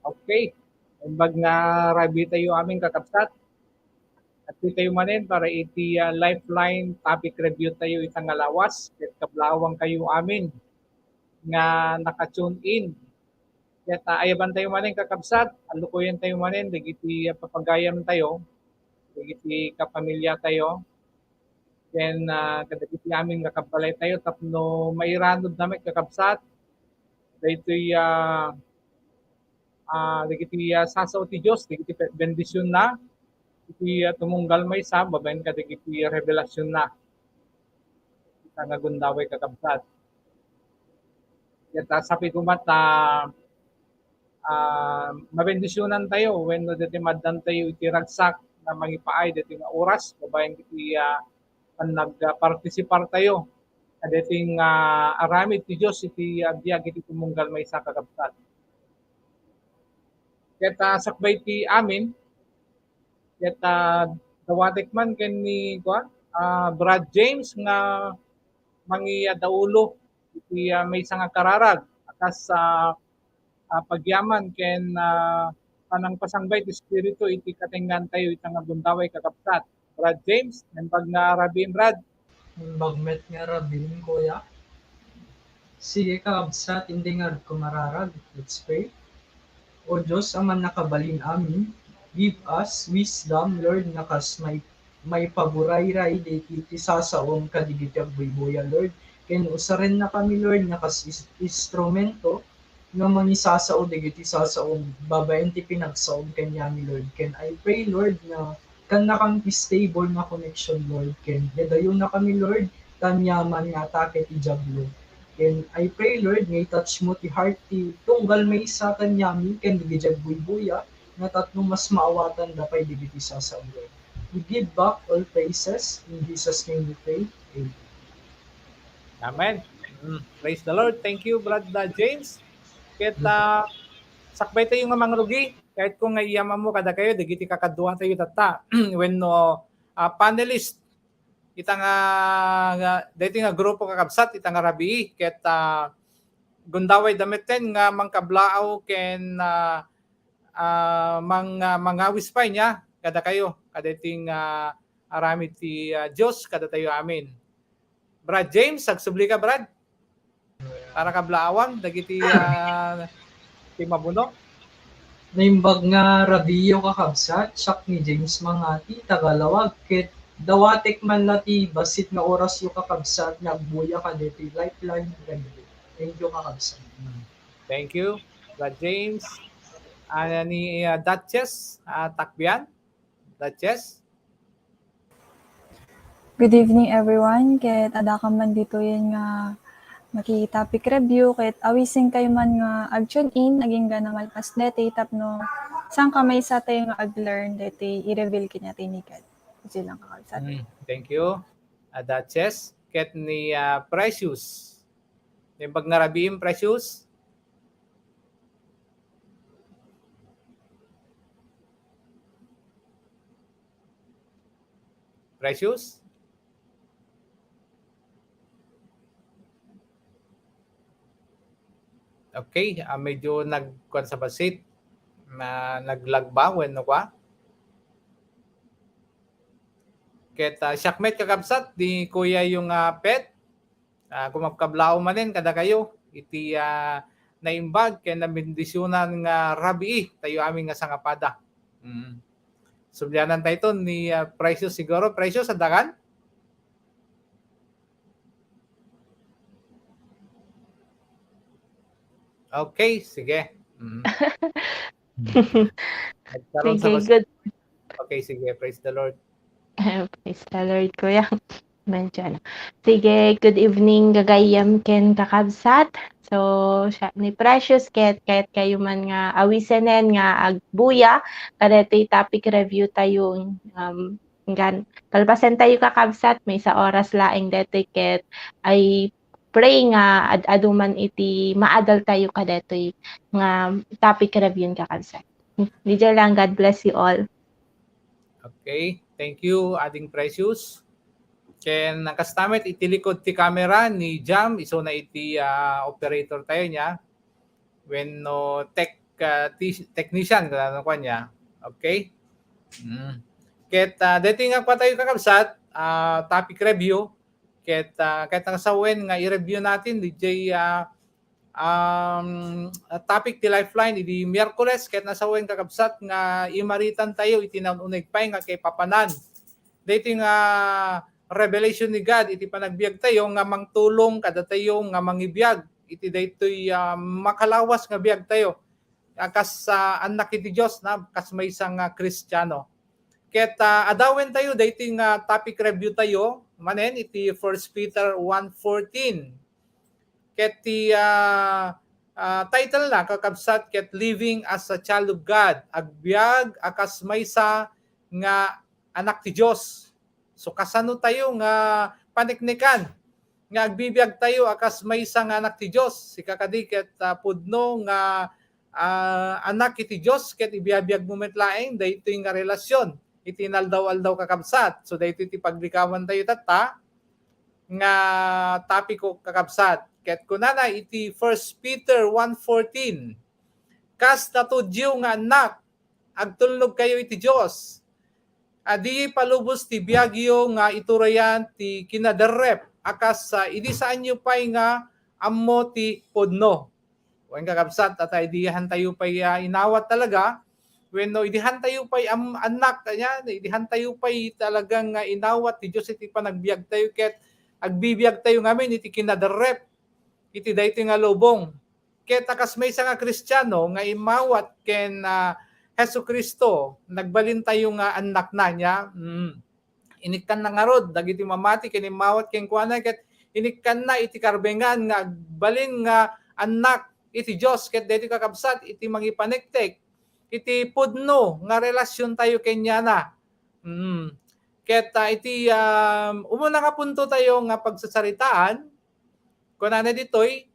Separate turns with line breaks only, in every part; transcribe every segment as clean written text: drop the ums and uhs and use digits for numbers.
Okay. Imbag nga rabi tayo aming kakabsat. At di tayo manin para iti lifeline topic review tayo itang alawas. At kablawang kayo amin nga naka-tune in. At ayaban tayo manin kakabsat. Alukuyan tayo manin. Digiti papagayam tayo. Digiti kapamilya tayo. Then kadagiti aming kakabbalay tayo. Tapno mairanod namin kakabsat. Dito'y digiti sasaw ti Diyos, digiti bendisyon na, iti tumunggal may sa, babayin ka digiti revelasyon na, ita nga gundaway kakabsat. Yata sabi ko mata, mabendisyonan tayo, when no diti maddan tayo iti ragsak na mangipaay, diti nga oras, babayin iti nagpartisipar tayo, dating aramid ti Diyos, iti biyag iti tumunggal may sa kakabsat. Kaya sakbay ti amin, kaya dawatek man ken ni Brad James nga mangi daulo iti may nga kararag akas sa pagyaman ken panang pasangbay ti espiritu iti katengan tayo iti nga bundaway kakabsat. Brad James, nembag nga rabin Brad.
Bagmet nga rabin kuya. Sige kakabsat, hindi nga ko mararag. Let's pray. O Diyos, aman nakabalin amin, give us wisdom, Lord, nakas may paburayray, iti sasaong kadigitag buybuya, Lord. Ken usaren na kami, Lord, nakas instrumento, nga mangisasao, digiti sasaong babayan ti pinagsaong kanyami, Lord. Ken I pray, Lord, na kan na kami stable na connection, Lord. Ken dedayon na kami, Lord, tanyaman nga atake ti jablo. And I pray, Lord, may touch mo ti heart ti tunggal may isa kanyami, ken digijag buybuya, na tatno mas maawatan dapay digiti sasaw, Lord. We give back all praises, in Jesus' name we pray. Amen.
Amen. Praise the Lord. Thank you, Brad James. Kaya sakbay tayo nga mangrugi, kahit kung nga iyaman mo kada kayo, digiti kakaduha tayo tata. When panelist, ita nga dito nga grupo kakabsat, ita nga rabi, ket gundaway dameten nga mangkablaaw ken mangawis pa niya, kada kayo, kada iting arami ti Diyos, kada tayo amin. Brad James, agsubli ka Brad? Para kablaawan, dagiti Iti mabuno.
Naimbag nga Rabio kakabsat, siyak ni James Mangati, Tagalawag, ket dawatek man lati basit nga oras yu kakabsat, nagbuya ka dito, lifeline radio. Thank you kakabsat.
Thank you, Brad James. Ni Duchess Takbian. Duchess.
Good evening everyone. Ket ada ka man dito yan nga maki-topic review ket awising kayo man nga ag-tune in naging gana malpas deti tapno saan ka may sa tayo nga ag-learn deti i-reveal kanya tinikat. Kasi lang kakabsat.
Thank you, Duchess. Ket ni Precious. Yung pag narabiim, Precious. Precious? Okay, medyo nagkuan sa basit. Naglag ba when no kwa? Ket Shakmet kakabsat di kuya yung pet. Kung magkablao manin kada kayo iti naimbag ken nabindisyonan nga rabi tayo aming nga sangapada. Subyanan tayo ni Precious siguro. Precious adakan? Okay, sige.
Sige, good.
Okay, sige. Praise the Lord.
Praise the Lord, kuya. Medyo ano. Sige, good evening, gagayam ken kakabsat. So, siya ni Precious ket kahit kayo man nga awisenen nga agbuya, kadetoy topic review tayo kalpasan tayo kakabsat, may sa oras laing detoy ket ay pray nga aduman iti maadal tayo kadetoy nga topic review kakabsat. Diyan lang, God bless you all.
Okay, thank you, Ading Precious. Ken nakastamet iti likod ti camera ni Jam, iso na iti operator tayo niya. When no technician kada ko niya. Okay? Ket dito nga pa tayo kakabsat, topic review. Ket kahit nakasawen nga i-review natin DJ topic ti Lifeline iti Miyerkules ket nasawen kakabsat nga imaritan tayo iti nanuneg pay nga kay papanan. Dito nga revelation ni God iti panagbiag tayo nga mangtulong kada tayo nga mangibiyag iti daytoy makalawas nga biag tayo kas anak iti Dios na kas may isang Kristiyano. Ket adawen tayo daytoy nga topic review tayo manen iti 1 Peter 1:14. Ket ti title na kakabsat ket living as a child of God, agbiag akas maysa nga anak ti Dios. So kasano tayo nga paniknikan nga agbibiyag tayo akas maysa nga anak ti Dios. Sikakadi ket pudno nga anak iti Dios ket ibiyabiyag mo met laeng daytoy nga relasyon iti naldaw-aldaw kakabsat. So daytoy ti paglikawan tayo tata nga topiko kakabsat. Ket kunana iti 1 Peter 1:14. Kas natudyo nga anak agtulnog kayo iti Dios. Adi palubos ti biagyo nga iturayan ti kinaderrep akas idi saan nyo pay nga ammo ti podno. Wen kakabsat at idihan tayo pay inawat talaga. When no idihan tayo pay anak kanya, idihan tayo pay talagang inawat ti Dios iti panagbiag tayo ket agbibiyag tayo ngamin iti kinaderrep iti daytoy nga lubong. Ket akas may nga Kristiyano nga imawat ken Jesucristo, nagbalin tayo nga anak na niya. Inikkan na nga rod, dagiti mamati, kinimawat ken kuana, ket inikkan na iti karbengan, nga balin nga anak iti Diyos, ket dito kakabsat, iti mangipanektek, iti pudno, nga relasyon tayo kenya na. Ket iti, umuna nga punto tayo nga pagsasaritaan, kunana ditoy,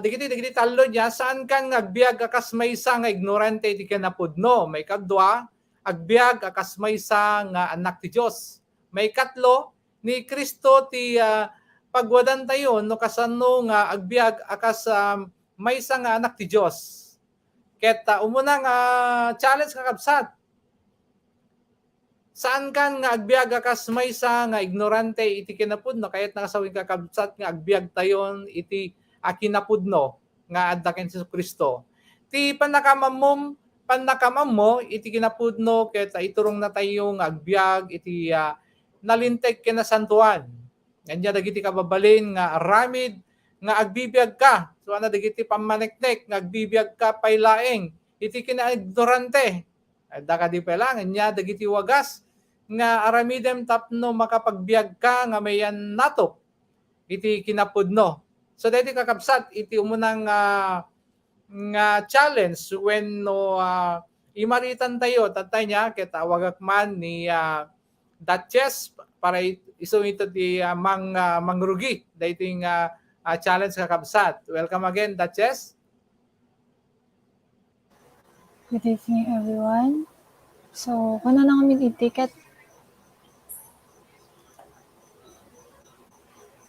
digiti talo niya, saan kang agbiag akas maysa nga ignorante iti kinapudno. May kadwa, agbiag akas maysa nga anak ti Dios. May katlo, ni Kristo ti pagwadan tayo no kasano nga agbiag akas maysa nga anak ti Dios. Ket umuna nga challenge kakabsat. Saan kan nga agbiag akas maysa nga ignorante iti kinapudno kayat nakasawing kakabsat nga agbiag tayon iti kinapudno. nga adda ken Hesus Kristo. Ti pannakamam mo iti kinapudno ket iturong na tayo nga agbyag iti nalinteg ken nasantuan. Nganya dagiti kababalin nga aramid nga agbibiyag ka. So ana dagiti pamaneknek nga agbibiyag ka paylaeng iti kinaignorante. Adda ka di pala nganya dagiti wagas nga aramidem tapno makapagbiag ka nga mayan natop iti kinapudno. So dahil kakabsat iti umunang nga challenge when no imaritan tayo tatay niya kita wagak man ni Duchess para iso ito di mangrugi dating challenge kakabsat. Welcome again, Duchess.
Good evening, everyone. So, kuno na kami i-ticket.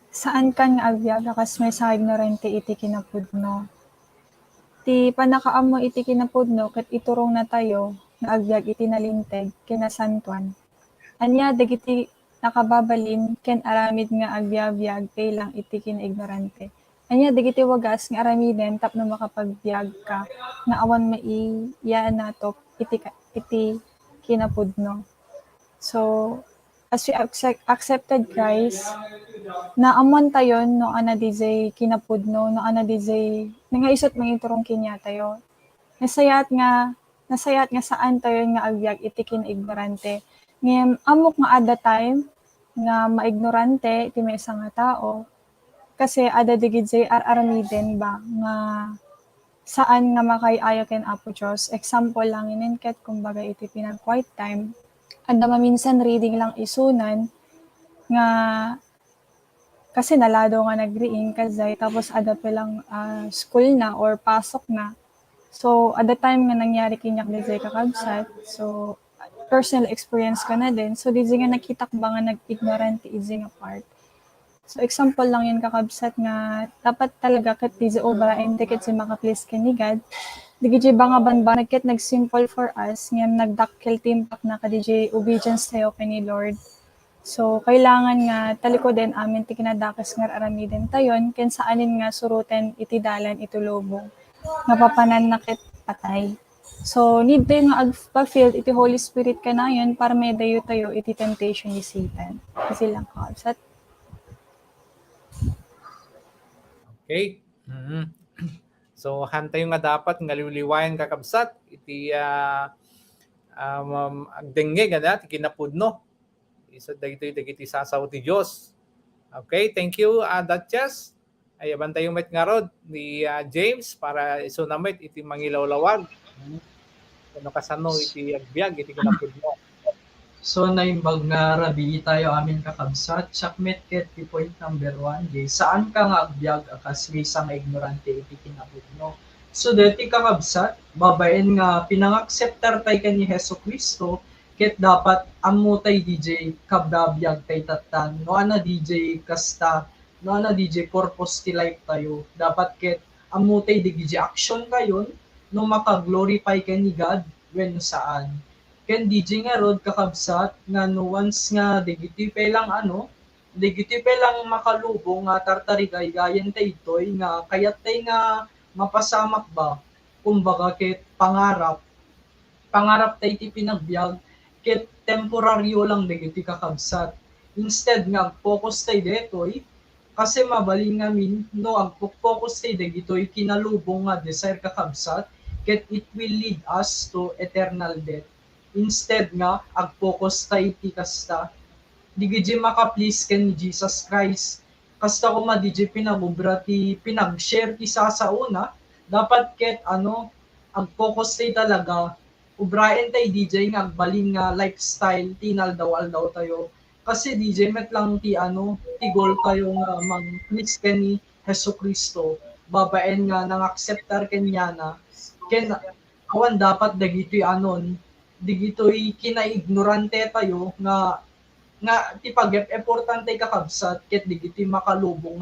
Saan ka nga agbyag akas may sa ignorante iti kinapudno. Ti panakaam mo iti kinapudno ket iturong na tayo nga agbyag iti nalinteg kinasantuan. Anya dagiti nakababalin ken aramid nga agbyag lang iti kinaignorante. Anya dagiti wagas nga aramiden tapno makapagbyag ka nga awan maiya natop iti kinapudno. So, as we accepted Christ, naamuan tayo no ana DJ kinapudno, no ana DJ nangaisot mangiturong kinya tayo. Nasayat nga saan tayo nga agbyag iti kinaignorante. Ngem amok nga ada time nga maignorante iti maysa nga tao kasi ada digid jay aramiden ba nga saan nga makay-ayo ken Apo Dios. Example lang ininket kumbaga iti pinag quiet time. Ada maminsan reading lang isunan nga kasi nalado nga nagriing kazay tapos ada pa lang school na or pasok na. So, at the time nga nangyari kinyak dizay kakabsat, so, personal experience ko na din. So, dizay nga nakitak ba nga nag-ignorant dizay nga part. So, example lang yun kakabsat nga, dapat talaga kat dizay obra and ticket si makaplis kanigad. Digi ba nga banbanag kat nag-simple for us, ngayon nagdakkel timpak na ka dizay obedience tayo kay ni Lord. So, kailangan nga taliko din amin ti kinadakas nga aramiden tayon, ken saanin nga suruten iti dalan iti lubong. Napapanan na kit patay. So, need tayo nga pag-filled iti Holy Spirit ka na yun para may dayo tayo iti temptation ni Satan. Kasi lang kakabsat.
Okay. So, hantay nga dapat nga liwliwayan kakabsat iti agdenge ganda ti kinapudno. Isa dagiti sasaw ti Dios. Okay, thank you Duchess. Ay abantay yung met nga rod ni James para isunamit iti mangilawlawag. Ano kasano iti agbyag iti kinapudno.
So, naimbag nga rabi tayo amin kakabsat. Checkmate ket ti point number 1. Saan ka nga agbyag akas bisa nga ignorante iti kinapudno. So, deti kakabsat, babaen nga pinang-acceptar tayo ka ni Hesus Kristo, ket dapat amutay DJ kabdabyag tay tatan. No ana DJ kasta, no ana DJ purpose ti life tayo. Dapat ket amutay DJ action kayon no maka-glorify ka ni God when saan. Ken DJ nga rod kakabsat nga no once nga digiti pe lang makalubong nga tartarigay gayen tay itoy nga kayat tay nga mapasamak ba kumbaga ket pangarap tay ti pinagbiag ket temporaryo lang digiti kakabsat. Instead nga focus tay detoy kasi mabaling ngamin no ag-focus tay dagitoy kinalubong nga desire kakabsat ket it will lead us to eternal death. Instead nga ag-focus tay ti kasta digiti maka-please ken Jesus Christ. Kasta ko madiji pinagubra ti pinag-share ti sasauna dapat ket ag-focus tay talaga ubraen tay DJ nga agbalin nga lifestyle tinaldaw-aldaw tayo kasi DJ met lang ti ti goal tayo nga mag-please ken ni Hesus Kristo babaen nga nang acceptar kanya na ken awan dapat dagitoy digitoy kinaignorante tayo nga ti pag-importante kakabsat ket digitoy makalubong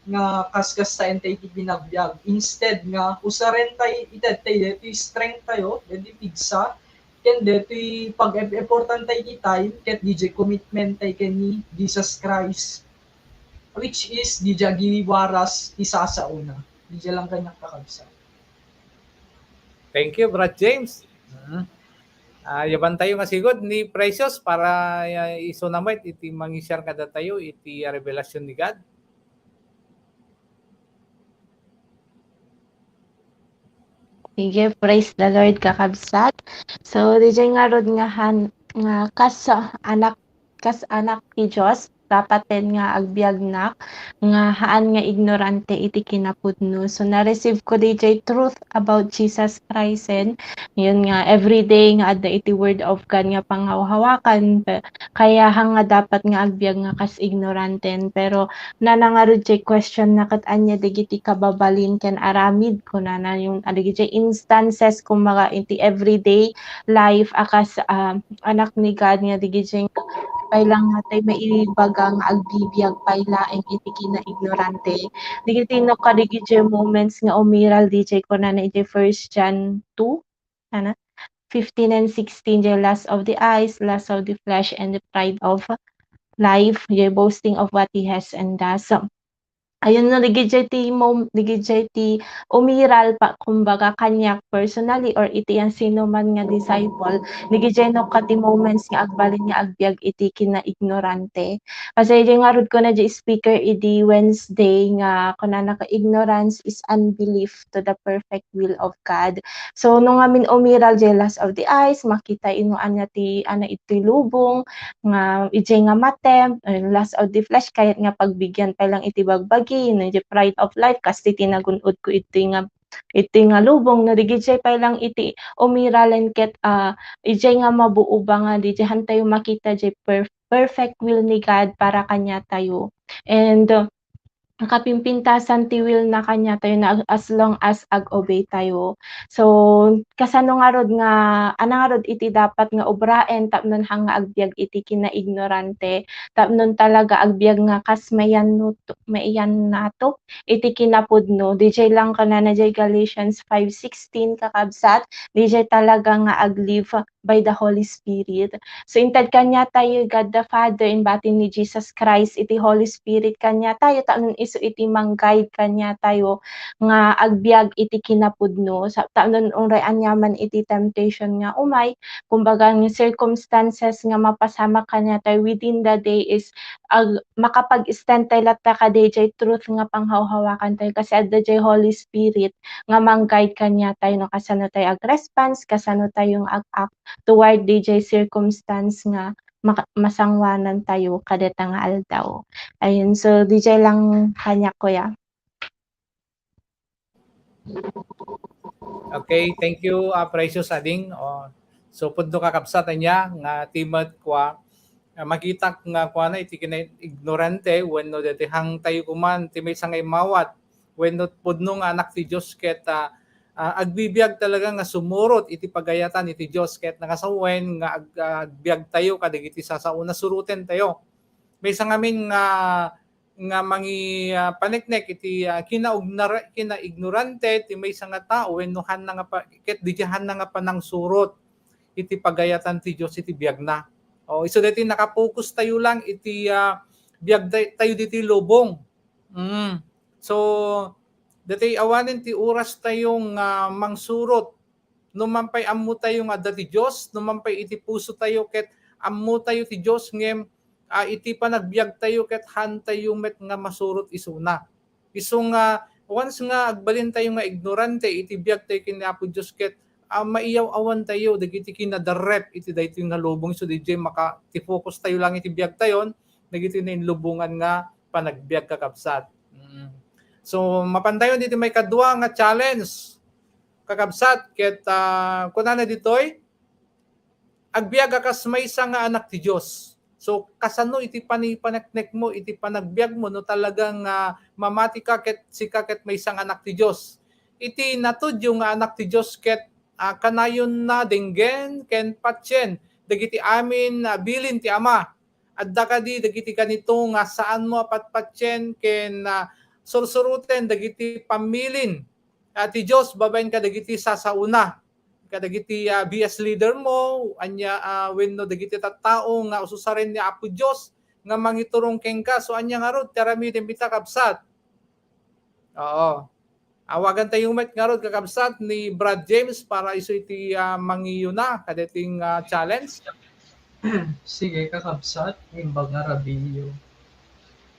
nga kaskas ta entay ti binagbiag. Instead nga usaren tay itetay detoy strength tayo, detoy pigsa, ken detoy pag-important tay ti time ket DJ commitment tay ken ni Jesus Christ which is DJ giwaras ti sasauna. Di lang kanya kakabsat.
Thank you, Brad James. Yaban tayo nga sigod ni Precious para isunamit iti mangisar kada tayo iti revelasyon ni God.
Sige, praise the Lord kakabsat. So, DJ nga rod nga kas anak ti Diyos, dapaten nga agbyagnak, nga haan nga ignorante iti kinapudno. So, na-receive ko DJ truth about Jesus Christ. Yun nga, everyday nga adda iti word of God nga panghawhawakan. Kaya nga dapat nga agbyag nga kas ignoranten. Pero, nanangarod jay question na kat anya digiti kababalin ken aramid ko na yung digiti instances kumaga iti everyday life akas anak ni God nga digiti pailang natay maibaga nga agbibiyag pailaeng iti kinaignorante digiti no kadigiti moments nga umiral DJ ko na iti 1 John 2 ana 15 and 16 the lust of the eyes, lust of the flesh, and the pride of life, the boasting of what he has and does. So, ayun no, digidjay ti umiral pa kumbaga kanyak personally or iti ang sino man nga disciple, digidjay no kati moments nga agbalin nga agbyag iti kinaignorante. Kasi di nga rod ko na di speaker iti Wednesday nga kunana ka ignorance is unbelief to the perfect will of God. So nung amin umiral di lust of the eyes, makita ino anya ti ana iti lubong nga ijay nga matem, lust of the flesh kayat nga pagbigyan pa lang iti bagbagi, no, the pride of life kasi tinagunod ko iti nga lubong no digijay pa lang iti umiralan ket ijay nga mabuo ba nga di tayo makita di perfect will ni God para kanya tayo. And nakapimpintasan ti will na kanya tayo na as long as ag-obey tayo. So, kasano nga rod nga, ana nga rod iti dapat nga obraen, tapnon hanga agbyag iti kinaignorante, tapnon talaga agbyag nga kas mayan nato, iti kinapudno, DJ lang ka na DJ Galatians 5:16 kakabsat, DJ talaga nga aglive by the Holy Spirit. So, intad kanya tayo, God the Father, in batin ni Jesus Christ, iti Holy Spirit kanya tayo, tapnon iso iti mang-guide kanya tayo, nga agbyag iti kinapudno, sa tapnon ungray anyaman iti temptation nga umay, kumbaga ng circumstances nga mapasama kanya tayo within the day is makapag-stand tayo latta ka DJ truth nga panghawhawakan tayo kasi adda jay Holy Spirit nga mang-guide kanya tayo no kasano tayo ag-response, kasano tayong ag-act toward DJ circumstance nga masangwanan tayo kadeta nga aldaw. Ayun, so DJ lang kanya kuya.
Okay, thank you, Precious Ading. So pudno kakabsatan niya nga timat kwa makita nga kwa na iti ignorante wenno deti hang tayo kuman ti may sangay mawat wenno pudno nga anak ti Dios ket agbibiyag talaga nga sumurot iti pagayatan iti Dios ket nakasawen nga agbiag tayo kadagiti sasauna suruten tayo. May sangamin nga mangi paneknek iti kinaignorante ti may nga tao wenno han nga ket dijahan nga panang surot iti pagayatan ti Dios iti biag na. Iso deti nakapokus tayo lang iti biag tayo diti lubong. So dati awanen ti oras tayong mangsurot numampay ammo tayo nga dati Dios, numampay iti puso tayo ket ammo tayo ti Dios ngem iti panagbiag tayo ket han tayo met nga masurot isuna. Isu nga once nga agbalin tayo nga ignorante iti biag tayo ken Apo Dios ket maiyaw awan tayo dagiti kinadarrep iti daytoy nga lubong so DJ maka ti focus tayo lang iti biag tayon dagiti na lubungan nga panagbiag kakabsat. So mapandayon dito may kadua nga challenge kakabsat ket kunana ditoy agbiag kas maysa nga anak ti Dios. So kasano iti panagnek mo iti panagbiag mo no talagang mamati ka ket sika ket maysa nga anak ti Dios. Iti natudyo nga anak ti Dios ket kanayon na denggen ken patyen dagiti amin bilin ti Ama. Adda kadi dagiti kanito nga saan mo patpatyen ken sursuruten dagiti pamilin ti Dios babaen ka dagiti sasauna kadagiti BS leader mo anya wenno dagiti tattao nga ususaren ni Apo Dios nga mangiturong ken ka so anya nga rod tarami dembita kabsat. Oo. Awagan tayong met nga rod kakabsat ni Brad James para iso iti mangiyo na kadating challenge.
Sige kakabsat, imbag nga rabiyo.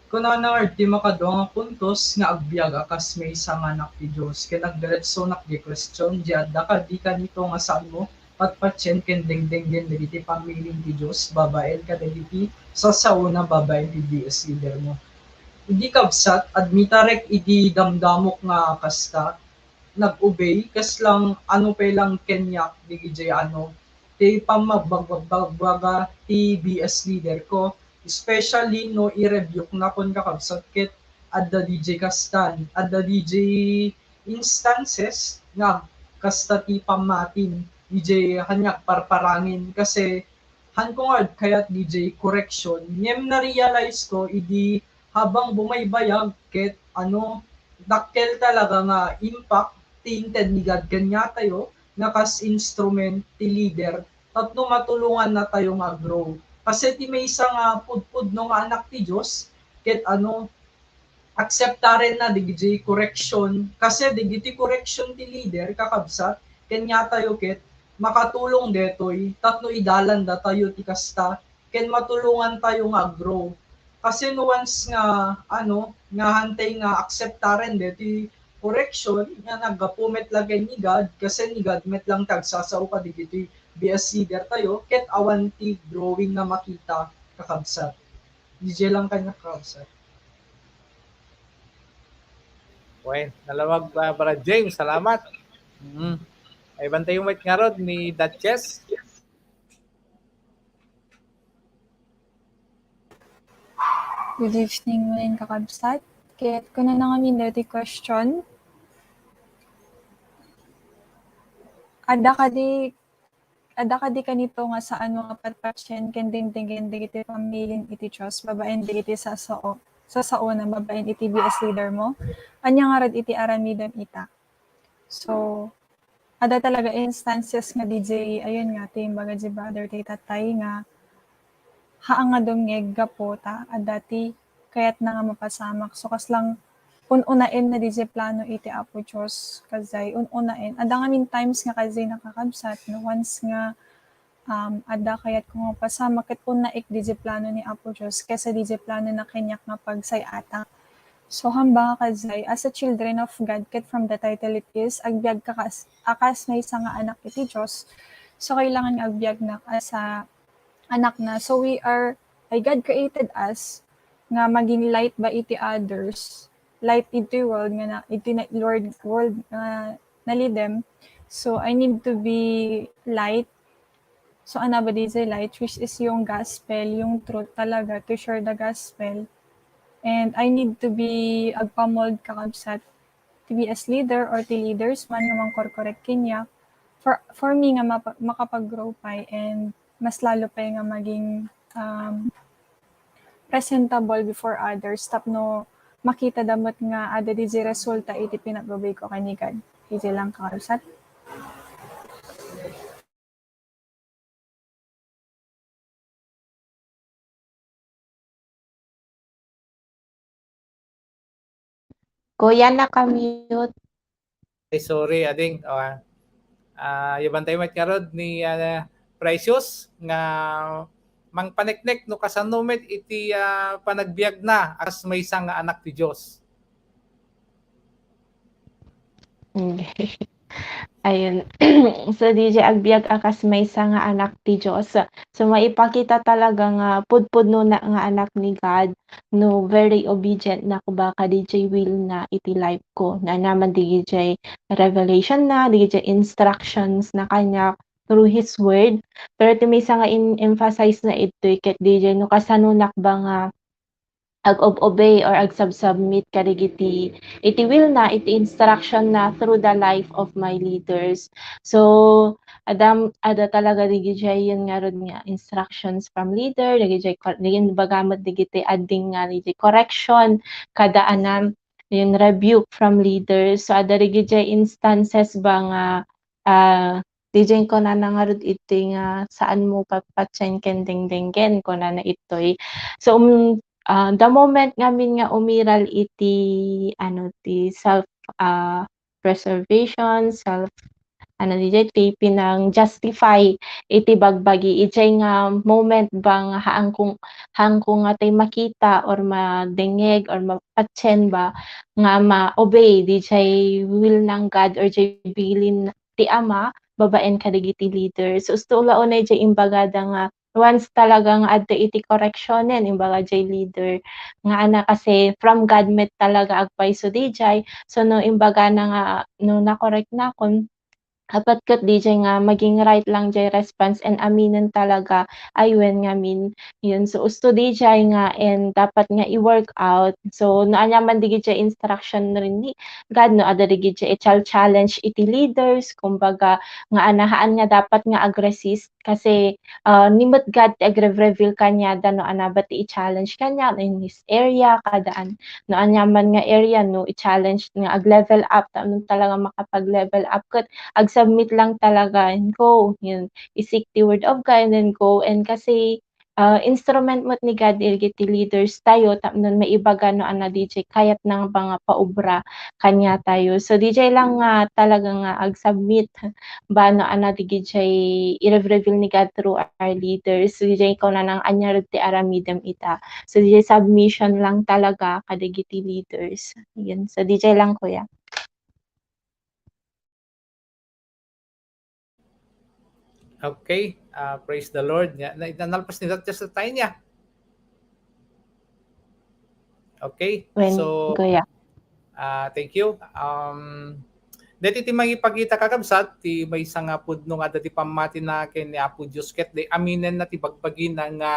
Kuna na ti makadwa nga puntos nga agbyag akas may isa nga anak ti Diyos. Ken agdiretso nakdi question di adda ka di ka nito nga saan mo patpatyen ken dengdenggen dagiti pamiling ti Diyos babaen ka dagiti sa sauna babaen ti BS leader mo. Idi kabsat admitarek idi damdamok nga kasta nag-obey kas lang ano pa lang kenyak di gijay ano ti pamagbagbaga ti BS leader ko especially no i-review na kon kakabsat ket adda DJ kastan adda DJ instances nga kasta ti pamatin DJ hanyak parparangin kasi han ko nga kayat DJ correction ngem na realize ko idi habang bumaybayag ket ano dakkel talaga nga impact tinted ni God kanya tayo nakas instrument ti leader tatno matulungan na tayo nga grow kasi ti may isa nga pudpud no nga anak ti Diyos ket ano acceptaren na digiti correction kasi digiti correction ti leader kakabsat kanya tayo ket makatulong detoy tatno idalan da tayo ti kasta ken matulungan tayo nga grow kasi no once nga ano nga hantay nga acceptaren deti correction nga nagapumet lagay ni God kasi ni God met lang tagsasaw ka digiti BS leader tayo ket awan ti growing na makita kakabsat. DJ lang kanya kakabsat.
Well, nalawag Brad James, salamat. Ay bantay yung met nga rod ni Duchess.
Good evening mo rin kakabsat. Kaya ko na namin dati question. Ada ka di kanito nga saan mga patpatchen ken dingdingin digiti pamilin iti Diyos babaen digiti sa saona babaen iti BS leader mo. Anya nga rad iti aramidon ita. So, ada talaga instances nga DJ, ayun nga, ti baga di brother, ti tatay nga, haang nga dumngeg gapo ta, adati, kayat na nga mapasamak. So, kas lang, unain na DJ plano iti Apo Diyos, kazay, unain. Ada nga min times nga kazay nakakabsat, no, once nga, ada kayat kung mapasamak, ket unaik DJ plano ni Apo Diyos, kesa DJ plano na kenyak nga pagsayata. So, hamba kazay, as a children of God, ket from the title it is, agbyag akas may isa nga anak iti Diyos. So, kailangan nga agbyag na as a anak na. So, God created us, nga maging light ba iti others, light iti world, nga na, iti na, world na lidem. So, I need to be light. So, ano ba di light, which is yung gospel, yung truth talaga, to share the gospel. And I need to be agpamold kakabsat to be as leader or to leaders man nga mangkorkorek kanya for me nga makapag-grow pa and mas lalo pa nga maging presentable before others tapno makita damot nga ada di resulta iti pinagubay ko kanigad. Iti lang kakabsat.
Kuya, naka-mute.
Ay, sorry, ading. Yabantay met nga rod ni Precious nga mang paneknek no kasanumet iti panagbiag na akas may isang nga anak ti Diyos.
Okay. Ayun. So, DJ agbyag akas may isa nga anak ti Diyos. So, maipakita talaga nga pudpud no na nga anak ni God no very obedient na kubaka DJ will na iti life ko na naman DJ revelation na DJ instructions na kanya through His word. Pero ti may isa nga emphasize na ito ket DJ no kasanunak ba nga ag-obey or ag-submit kadagiti iti will na iti instruction na through the life of my leaders. So ada talaga digijay yun nga rod nga instructions from leader digijay bagamot digiti adding nga digijay correction kada anam yung rebuke from leaders. So ada digijay instances ba nga DJ ko na nga rod iti nga saan mo papatsen ken dengdenggen ko na itoy. So the moment ngamin nga umiral iti ti self self-preservation, ano DJ ti pinang justify iti bagbagi ijay nga moment ba nga haang kung nga tay makita or madengeg or mapatsen ba nga ma-obey dijay will ng God or jay bilin ti Ama babaen kadagiti leader. So usto launay jay imbagada nga once talagang adda iti correctionen imbaga jay leader nga ana kasi from God met talaga agpayso dijay. So no imbaga na nga no na-correct na kon dapat ket DJ nga maging right lang jay response and aminin talaga ay wen nga yun. So usto DJ nga and dapat nga i-work out. So no anyaman digid jay instruction rin ni God no adda digid jay challenge iti leaders kumbaga nga anahaan nga dapat nga agresist kasi nimot God ti agreveal kanyada no anabat ti i-challenge kanya in this area kadaan no anyaman nga area no i-challenge nga ag-level up tapno talaga makapag-level up ket ag-submit lang talaga and go, yun. I-seek the word of God and then go. And kasi instrument mo't ni God ti leaders tayo tapnon maibaga no ana DJ kayat ng mga paubra kanya tayo. So DJ lang nga talaga nga ag-submit ba no ana DJ i-reveal ni God through our leaders. So DJ ko na nang anyar ti aramidem ita. So DJ submission lang talaga kadagiti leaders. Yun. So DJ lang kuya.
Okay, praise the Lord. Nanalpas ni Dr. sa tayo niya. Okay,
When
so
kuya.
thank you. Deti ti magipagita kakabsat, ti may isang pudno nga dati pamati na ken ni Apo Diyos ket di aminen na ti bagbagi na nga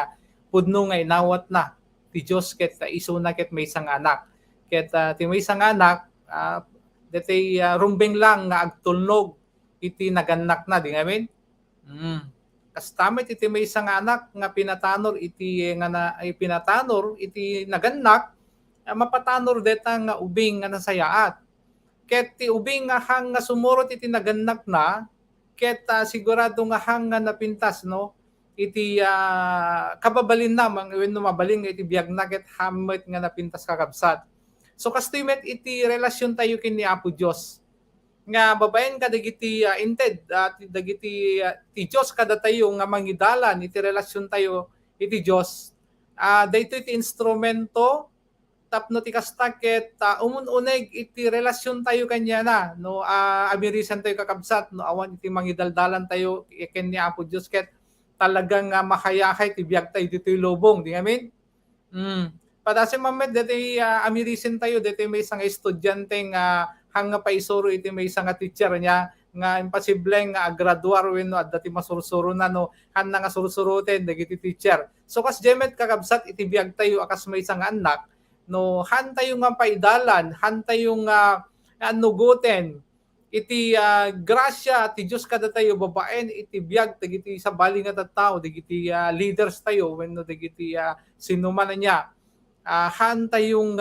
pudno nga inawat na ti Diyos ket iso na ket may isang anak. Ket ti may isang anak, deti rumbeng lang nga agtulnog iti naganak na, di ngamin? Kas tamit iti may isang anak nga pinatanor iti nga na ay pinatanor iti naganak, mapatanor deta nga ubing nga nasayaat. Ket ti ubing nga hang nga sumurot iti naganak na, ket sigurado nga hang nga napintas no iti kababalin na wenno mabaling iti biag na ket hammet nga napintas kakabsat. So kastoy met iti relasyon tayo ken ni Apo Dios nga babaen kadagiti inted dagiti ti Dios kada tayo nga mangidalan iti relasyon tayo iti Dios. Daytoy iti instrumento tapno ti kastaket umununeg iti relasyon tayo kanya na no amirisan tayo kakabsat no awan iti mangidaldalan tayo ken ni Apo Dios ket talagang makayakay ti biag tayo ditoy lubong di amin. Padase mamet deti amirisan tayo deti may isang estudyante nga hanga paisuro iti may isang teacher niya nga imposible nga graduar wenno adda ti masursuro na no hanna nga sursuroten dagiti teacher. So kas jemet kakabsat iti biag tayo akas may isang anak no hantay yung paidalan, hantay yung nuguten iti grasya ti Dios kada tayo babaen iti biag dagiti sa bali nga tattao dagiti leaders tayo wenno dagiti sinuman niya hantay yung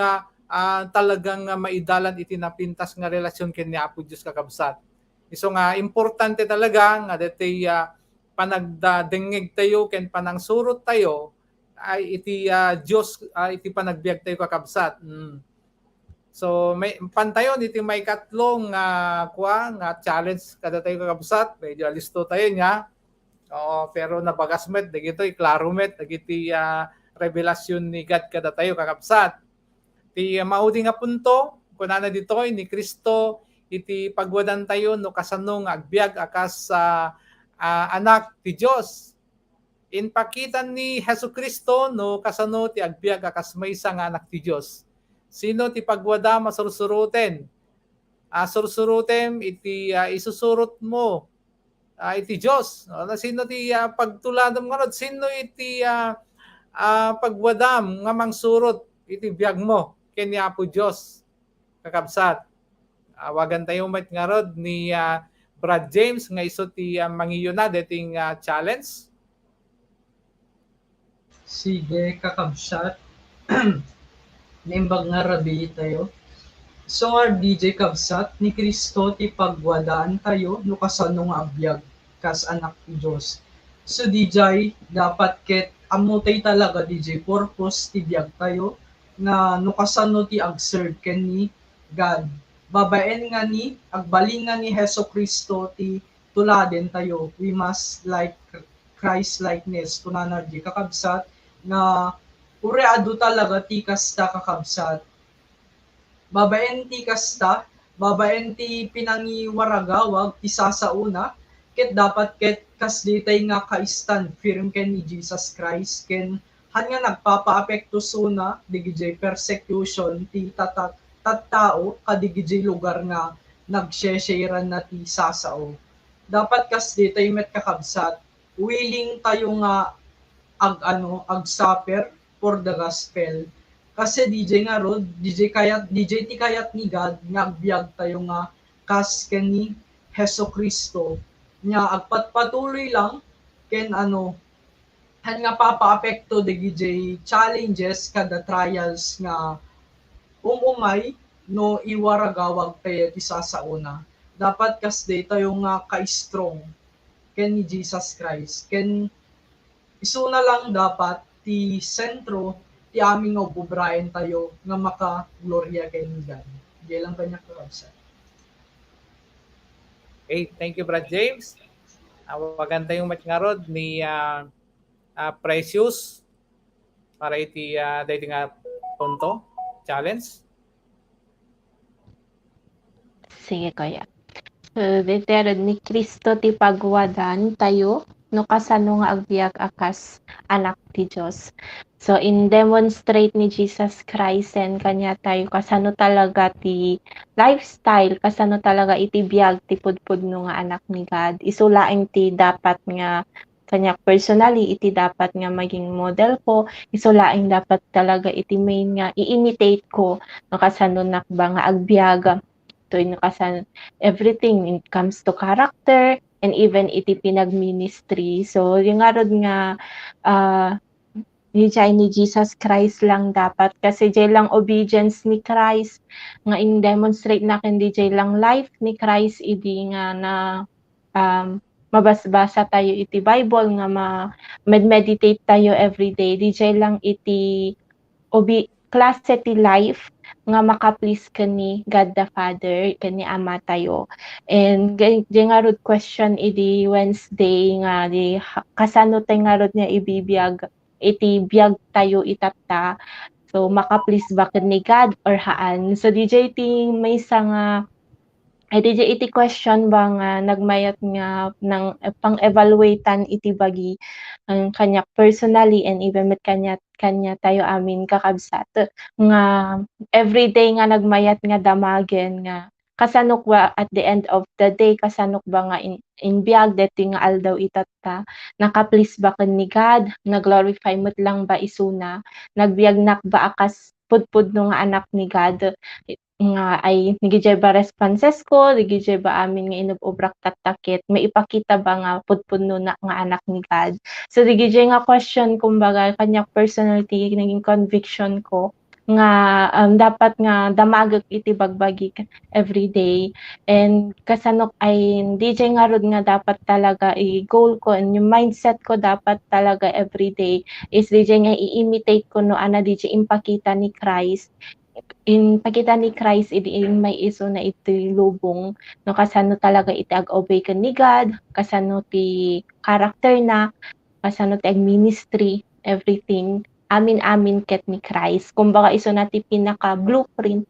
talagang maidalan iti napintas nga relasyon ken ni Apo Dios kakabsat. Iso nga importante talaga nga deti panagdengeg tayo ken panangsurot tayo ay iti Dios iti panagbiag tayo kakabsat. So may pantayon iti may katlong nga challenge kada tayo kakabsat, medyo listo tayo niya. Pero nabagasmet dagitoy klarumet dagiti revelasyon ni God kada tayo kakabsat. Ti maudi nga punto kunana ditoy ni Kristo iti pagwadan tayo no kasano nga agbiag akas anak ti Dios. Inpakitan ni Jesucristo no kasano ti agbiag akas maysa nga anak ti Dios. Sino ti pagwada masursuruten? Sursurutem iti isusurot mo iti Dios. Sino ti pagtuladom nga sino iti pagwadam nga mangsurot iti biag mo ken ni Apo Dios kakabsat. Wagan tayo met nga rod ni Brad James nga iso ti mangiyuna dating challenge.
Sige, kakabsat. Nimbag nga rabi tayo. So nga DJ kabsat ni Kristo ti pagwadaan tayo no kasano nga abiyag kas anak ti Dios. So DJ dapat ket amutay talaga DJ purpose ti biag tayo nga no kasano ti agserve ken ni God babaen nga ni agbalin nga ni Heso Kristo ti tuladen tayo. We must like Christ likeness kunanan di kakabsat nga ureado talaga ti kasta kakabsat. Babaen ti kasta, babaen ti pinangiwaragawag ti sasauna, ket dapat ket kas ditay nga kaistan firm ken ni Jesus Christ ken han nga nagpapaapekto suna digijay persecution ti tattao kadigijay lugar nga nagsesharean na ti sasao. Dapat kas ditay met kakabsat, willing tayo nga ag suffer for the gospel. Kasi DJ nga rod, DJ ti kayat ni God nga agbyag tayo nga kas ken ni Heso Kristo nya agpatpatuloy lang ken han nga papaapekto DJ challenges kada trials nga umumay no iwaragawag tayo ti sasauna. Dapat kas day tayo nga ka-strong ken ni Jesus Christ. Ken isuna lang dapat ti sentro ti aming nga ububrayan tayo nga maka-glorya kay ni God. Diyan lang kanya kakabsat.
Okay, thank you, Brad James. Maganda yung match nga rod ni Precious para iti dating nga punto, challenge.
Sige, kuya. So, dito ni Kristo ti pagwadan tayo, no kasano nga agbiag akas anak ti Diyos. So, in demonstrate ni Jesus Christ and kanya tayo, kasano talaga ti lifestyle, kasano talaga iti biag ti pudpudno nga anak ni God. Isulaing ti dapat nga kanya personally, iti dapat nga maging model ko, isulaing dapat talaga iti main nga i-imitate ko, no kasano nakba nga agbiag, to in kasan everything when it comes to character and even iti pinag-ministry. So, yung arod nga ni Jesus Christ lang dapat kasi jay lang obedience ni Christ nga in-demonstrate nakin di jay lang life ni Christ idi nga na mabasbasa tayo iti Bible nga meditate tayo everyday di jay lang iti klase ti life nga maka-please kani God the Father kani Ama tayo. And di nga rod question idi Wednesday nga di kasano tayo nga rod nga ibibiyag iti biyag tayo itata. So maka-please ba kani God or haan? So DJ ti may nga DJ iti question ba nga nagmayat nga ng pang-evaluatean iti bagi ang kanya personally and even met kanya tayo amin kakabsat nga everyday nga nagmayat nga damagen nga kasanok ba at the end of the day kasanok ba nga in biag deti nga aldaw itatta naka-please ba ken ni God nag-glorify mo't lang ba isuna nagbiag nak ba akas pudpudno nga anak ni God nga ay nagijay ba responses ko nagijay ba amin nga inubobrak tatakit maipakita ba nga pudpudno na nga anak ni God. So nagijay nga question kumbaga kanya personality naging conviction ko nga dapat nga damagag iti bagbagi everyday and kasanok ay DJ nga rod nga dapat talaga i-goal ko and yung mindset ko dapat talaga everyday is DJ nga i-imitate ko no ana DJ impakita ni Christ in pakita ni Christ in may iso na iti lubong no kasano talaga iti ag-obey ken ni God kasano ti character na kasano ti ministry everything amin ket ni Christ kumbaga iso na ti pinaka blueprint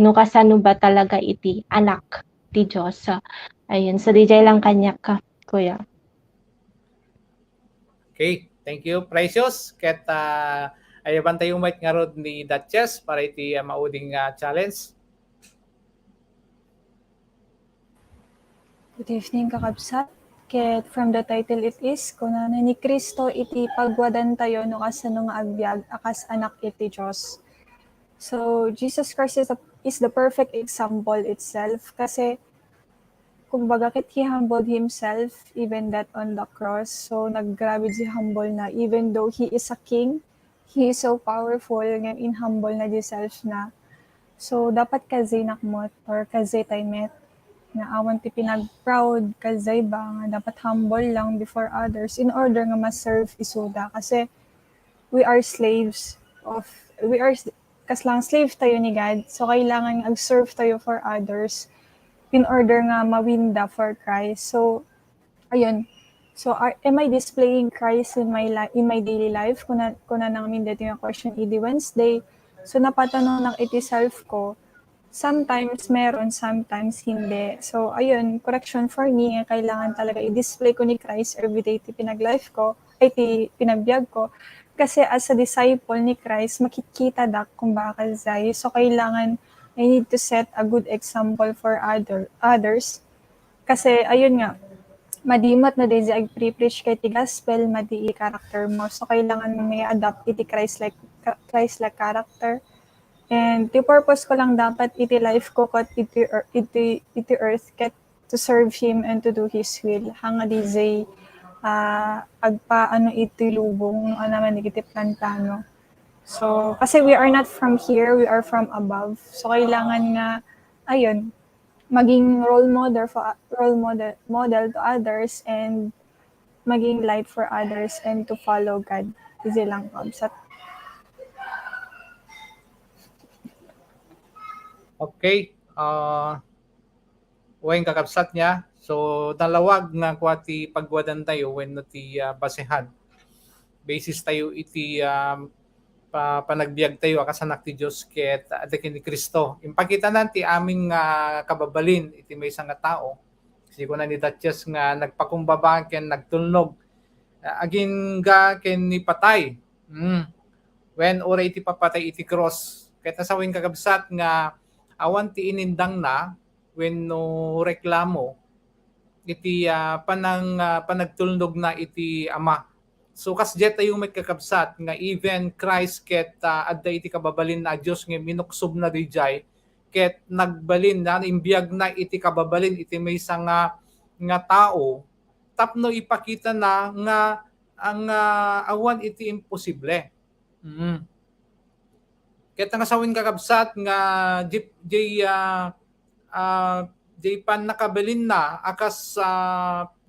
no kasano ba talaga iti anak ti Dios. Ayun so DJ lang kanya ka kuya.
Okay, thank you Precious. Ket ayaban tayo mic nga rod ni Duchess para iti mauding challenge.
Good evening, kakabsat. Ket from the title it is, kunana ni Kristo iti pagwadan tayo no kasano nga agbyag akas anak iti Diyos. So, Jesus Christ is the perfect example itself kasi kumbaga ket he humbled himself even that on the cross. So, naggrabe si humble na even though he is a king, he is so powerful nga in-humble na di self na. So, dapat kazay nakmot or kazay taymet nga awan ti pinag-proud kazay ba nga dapat humble lang before others in order nga ma-serve isuda kasi we are slaves of kas lang slave tayo ni God. So kailangan ag-serve tayo for others in order nga mawinda for Christ. So ayun. So am I displaying Christ in my daily life? Kuna namin dito yung question ED Wednesday. So napatanong ng iti self ko. Sometimes meron, sometimes hindi. So, ayun, correction for me, kailangan talaga i-display ko ni Christ everyday ti pinag-life ko, ti pinagbiag ko. Kasi as a disciple ni Christ, makikita dak kung bakal zay. So, kailangan, I need to set a good example for others. Kasi, ayun nga, madimat na din siya ag-preach kay ti gospel, madi character mo. So, kailangan may adapt iti Christ-like character. And the purpose ko lang dapat iti life ko kat iti earth kat to serve Him and to do His will. Hanga di zay agpa ano iti lubong naman iti plantano. So kasi we are not from here, we are from above. So kailangan nga ayun maging model to others and maging light for others and to follow God. Easy lang po.
Okay. When kakabsat niya, so dalawag nga kwati pagwadan tayo when no ti basehan. Basis tayo iti panagbiag tayo akasanak ti Dios ket adaken ni Kristo. Impakita nanti aming kababalin iti maysa nga tao. Kasi ko na ni Tatches nga nagpakumbaba ken nagtulnog agin ga ken ni patay. When ora iti papatay iti cross. Ket nasawin kakabsat nga awan ti inindang na when no reklamo iti panagtulnog na iti ama. So kasjet tayo may kakabsat nga even Christ ket adda iti kababalin na Dios nga minuksob na dijay ket nagbalin na imbiyag na iti kababalin iti maysa nga tao tapno ipakita na nga ang awan iti imposible. Ket nga sawin kakabsat nga jay pan nakabalin na akas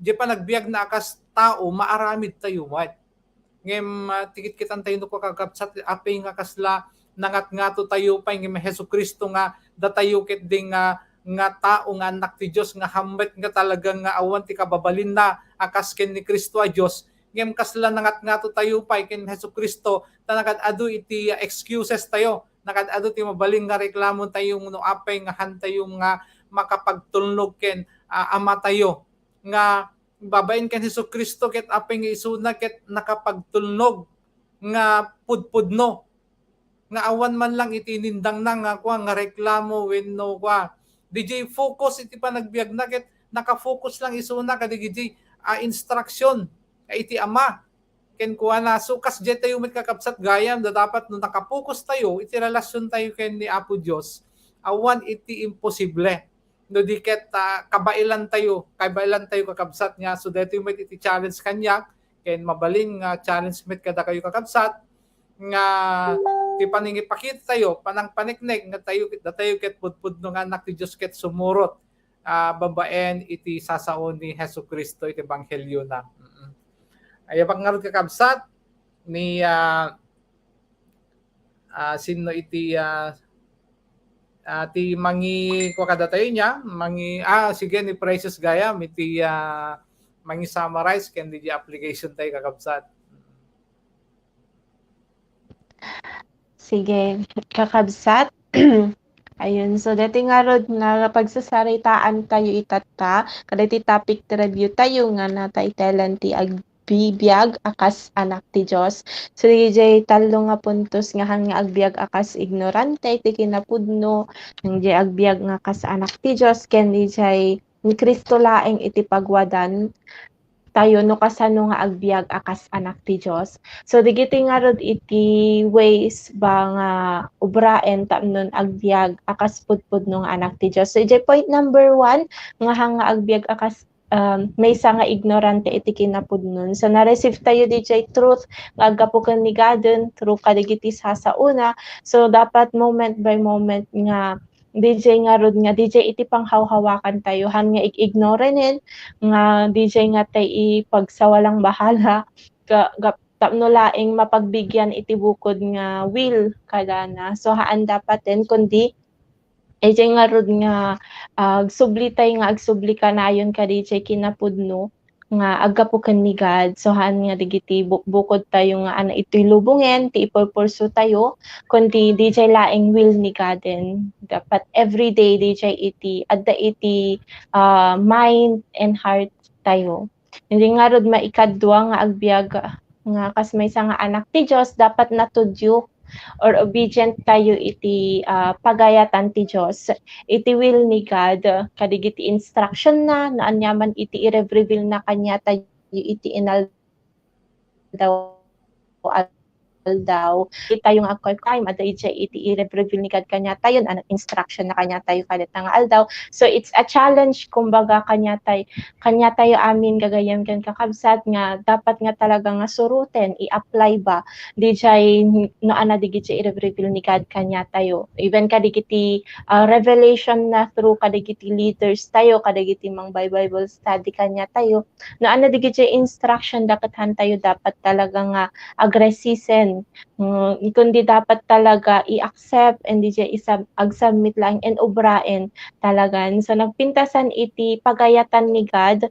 jay pan nagbiag na akas tao maaramid tayo wat. Ngem tikit kitan tayo no kakabsat apay nga kasla nangat-ngato tayo pa ngem Hesukristo nga datayo ket ding nga tao nga anak ti Dios nga hambet nga talagang nga awan ti kababalin na akas ken ni Kristo a Dios. Ngem kasla nangat-ngato tayo pa ken Hesukristo tanagad-adu iti excuses tayo. Nakad-adu ti mabaling nga reklamo tayo no apay nga hantayong nga makapagtulnog ken ama tayo nga babaen ken Hesukristo ket apay nga isuna ket nakapagtulnog nga pudpudno nga awan man lang itinindang na nga nga reklamo wenno DJ focus iti panagbiag na ket naka-focus lang isuna kadagiti instruction iti ama ken kuana so kas jet tayo met kakabsat gayam da dapat no nakapokus tayo iti relasyon tayo ken ni Apo Dios awan iti imposible no diket kabailan tayo kakabsat niya so dito met iti challenge kanya ken mabalin nga challenge met kada kayo kakabsat nga ti paningipakita tayo panang paniknek nga tayo ket pudpud no nga anak ti Dios ket sumurot babaen iti sasaon ni Hesukristo iti ebanghelyo na. Ay pangarod kakabsat ni sino iti ti mangi ko kada tayo niya mangi sige ni Precious Gayam iti mangi summarize ken di application tayo kakabsat.
Sige, kakabsat. Ayun, so dati nga rod na pagsasaritaan tayo itata, kada ti topic ti review tayo nga na taitelan ti agbibiag akas anak ti Dios. So DJ talo nga puntos nga hang agbiag akas ignorante ti kinapudno, ng DJ agbiag nga akas anak ti Dios ken DJ ni Kristo laeng iti pagwadan tayo no kasano nga agbiag akas anak ti Dios. So digiti nga rod iti ways ba nga ubraen tapnon agbiag akas pudpud nga anak ti Dios. So iti point number 1 nga hanga agbiag akas may nga ignorante iti kinapudnon. So na-receive tayo DJ truth nga agapuken ni Gadon through kadigiti sasauna. So dapat moment by moment nga DJ nga rod nga DJ iti panghawhawakan tayo han nga ignorenin nga DJ nga tay ipagsawalang bahala tapno laing mapagbigyan iti bukod nga will kada na. So haan dapat din kundi ejay nga rod nga agsubli nga agsubli kanayon ka DJ kinapudno nga agapuken ni God. So haan nga digiti bukod tayo nga ana ito'y lubungen ti ipurpurso tayo kundi DJ laing will ni God din. Dapat everyday DJ iti adda iti mind and heart tayo. Hindi nga rod maikadwa nga agbiag nga kas may nga anak ti Dios dapat natudyo or obedient tayo iti pagayatan ti Dios iti will ni God kadigiti instruction na naanyaman iti i-reveal na kanya tayo iti inaldaw daw tayo nga time at iti i-reveal ni God kanya tayo an instruction na kanya tayo kalit nga aldaw. So it's a challenge kumbaga kanya tayo amin gagayam ken kakabsat nga dapat nga talaga nga suruten i-apply ba DJ no ana digiti i-reveal ni God kanya tayo even kadigiti revelation na through kadigiti leaders tayo kadigiti mang Bible study kanya tayo no ana digiti instruction dapat tayo dapat talaga nga agresisen kundi dapat talaga i-accept and DJ ag-submit lang and obrain talagan. So nagpintasan iti pagayatan ni God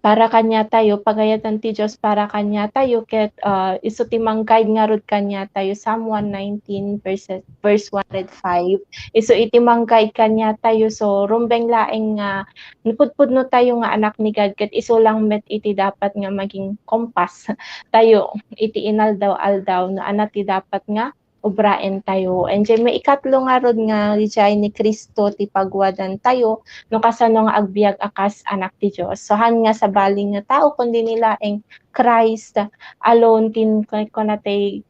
para kanya tayo, pagayatan ti Diyos para kanya tayo, ket iso ti manggayad nga rod kanya tayo, Psalm 119 verse 105. Iso iti manggayad kanya tayo, so rumbeng laeng nga nupudpudno tayo nga anak ni God, ket iso lang met iti dapat nga maging kompas tayo, iti inaldaw-aldaw na ana ti dapat nga obraen tayo. And may ikatlo nga rod nga lijay ni Kristo ti pagwadan tayo no kasano nga agbiag akas anak ti Dios. So han nga sa baling nga tao kundi nilaeng Christ alone tin ko natay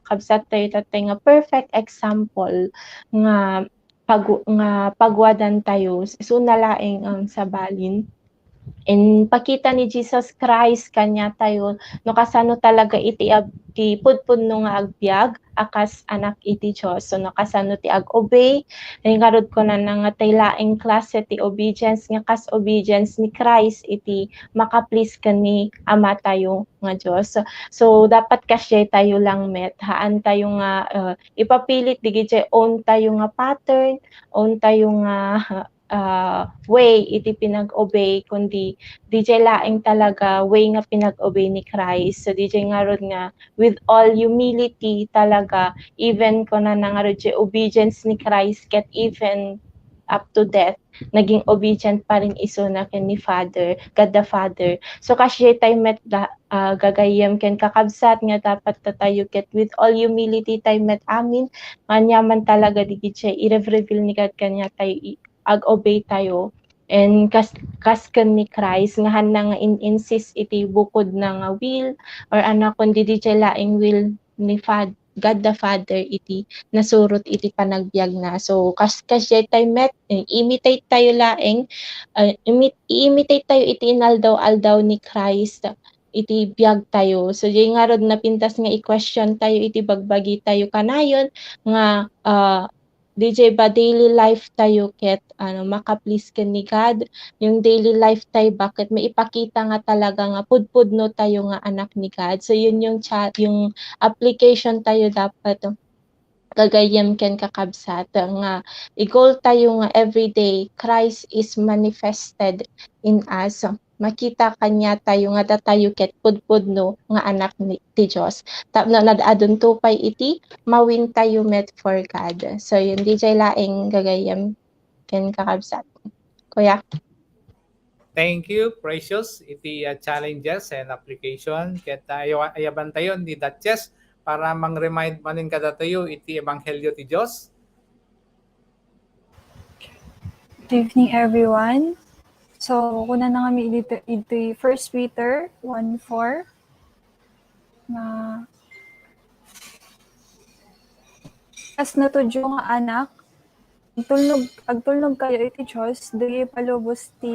kabsat tayo tatay nga perfect example nga pagwadan tayo so nalaeng sa balin. And pakita ni Jesus Christ kanya tayo no kasano talaga iti pudpudno nga agbiag akas anak iti Dios. So no kasano ti ag-obey ngarod ko na nga tay laing klase ti obedience nga kas obedience ni Christ iti makaplease kani Ama tayo nga Dios. So dapat kasya tayo lang met haan tayo nga ipapilit digiti own tayo nga pattern, own tayo nga way iti pinag-obey kundi DJ laing talaga way nga pinag-obey ni Christ. So DJ nga rod nga with all humility talaga even ko na nga rod obedience ni Christ ket even up to death naging obedient pa rin iso na ken ni Father, God the Father. So kasya tayo met gagayem ken kakabsat nga dapat tayo ket with all humility tayo met amin manyaman talaga digiti i-reveal ni God kanya tayo ag-obey tayo and kas ni Christ nga hanang nga insist iti bukod na nga will or anak kundi di laing will ni God the Father iti nasurot iti panagbiag na. So kasya tayo met imitate tayo laing imitate tayo iti inaldaw-aldaw ni Christ iti biag tayo. So di nga rod napintas nga i-question tayo iti bagbagi tayo kanayon nga DJ ba daily life tayo ket makaplease ken ni God yung daily life tayo bakit may ipakita nga talaga nga pudpudno tayo nga anak ni God. So yun yung application tayo dapat gagayem ken kakabsat nga i-goal tayo nga everyday Christ is manifested in us. Makita kanya tayo nga tayo ket pudpudno nga anak ni ti Dios. Tapno nadadun tupay iti mawin tayo met for God. So yun DJ laing gagayem ken kakabsat. Kuya.
Thank you, Precious. Iti challenges and application. Ket ayaban tayo ni Duchess para mang-remind manin kada tayo iti ebanghelyo ti Dios.
Good evening, everyone. So, kuna na kami ito 1 Peter 1:4 na as natudyo nga anak, agtulnog kayo iti Diyos, dili palubos ti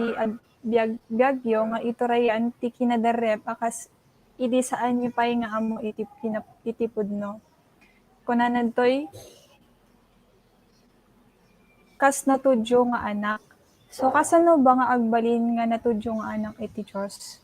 biagyo nga iturayan ti kinadarep akas idi saan niyo pay nga amo iti pudno. Kuna nantoy kas natudyo nga anak. So, kasano ba nga agbalin nga natudyo nga anak iti Diyos?